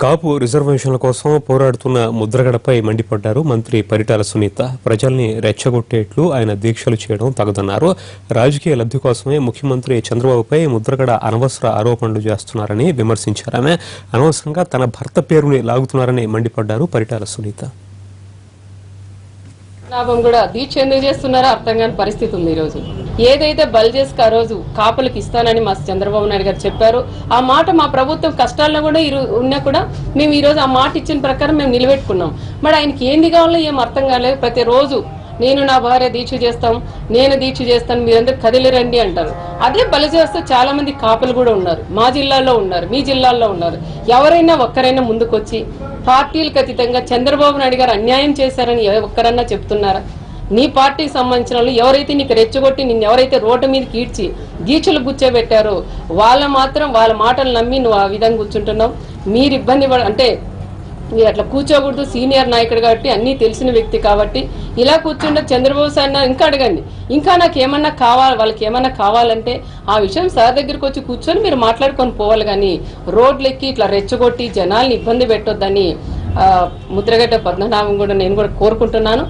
కాపు రిజర్వేషన్ల కోసం పోరాడుతున్న ముద్రగడపై మండిపడ్డారు మంత్రి పరిటాల సునీత. ప్రజల్ని రెచ్చగొట్టేట్లు ఆయన దీక్షలు చేయడం తగదన్నారు. రాజకీయ లబ్ధి కోసమే ముఖ్యమంత్రి చంద్రబాబుపై ముద్రగడ అనవసర ఆరోపణలు చేస్తున్నారని విమర్శించారామె. అనవసరంగా తన భర్త పేరుని లాగుతున్నారని మండిపడ్డారు పరిటాల సునీత. లాభం కూడా దీక్ష ఎందుకు చేస్తున్నారో అర్థం కాని పరిస్థితి ఉంది. ఈ రోజు ఏదైతే బల్జేస్కి ఆ రోజు కాపులకు ఇస్తానని మా చంద్రబాబు నాయుడు గారు చెప్పారు, ఆ మాట మా ప్రభుత్వం కష్టాల్లో కూడా ఉన్నా కూడా మేము ఈ రోజు ఆ మాట ఇచ్చిన ప్రకారం మేము నిలబెట్టుకున్నాం. మరి ఆయనకి ఏంది కావాలో ఏం అర్థం కాలేదు. ప్రతిరోజు నేను నా భార్య దీక్ష చేస్తాం, నేను దీక్ష చేస్తాను, మీరందరూ కదిలి రండి అంటారు. అదే బలి చేస్తే చాలా మంది కాపులు కూడా ఉన్నారు, మా జిల్లాలో ఉన్నారు, మీ జిల్లాల్లో ఉన్నారు. ఎవరైనా ఒక్కరైనా ముందుకొచ్చి పార్టీలకు అతీతంగా చంద్రబాబు నాయుడు గారు అన్యాయం చేశారని ఒక్కరన్నా చెప్తున్నారా? నీ పార్టీకి సంబంధించిన వాళ్ళు ఎవరైతే నీకు రెచ్చగొట్టి నిన్ను ఎవరైతే రోడ్డు మీద కీడ్చి దీక్షలు గుచ్చబెట్టారో వాళ్ళ మాటలు నమ్మి నువ్వు ఆ విధంగా కూర్చుంటున్నావు. మీరు ఇబ్బంది అంటే మీరు అట్లా కూర్చోకూడదు. సీనియర్ నాయకుడు కాబట్టి అన్నీ తెలిసిన వ్యక్తి కాబట్టి ఇలా కూర్చుంటే చంద్రబాబు సార్ ఇంకా అడగండి, ఇంకా నాకు ఏమన్నా కావాలి, వాళ్ళకి ఏమన్నా కావాలంటే ఆ విషయం సార్ దగ్గరికి వచ్చి కూర్చొని మీరు మాట్లాడుకొని పోవాలి. కానీ రోడ్లు ఎక్కి ఇట్లా రెచ్చగొట్టి జనాల్ని ఇబ్బంది పెట్టొద్దని ముద్రగడ్డ పద్మనాభం కూడా నేను కూడా కోరుకుంటున్నాను.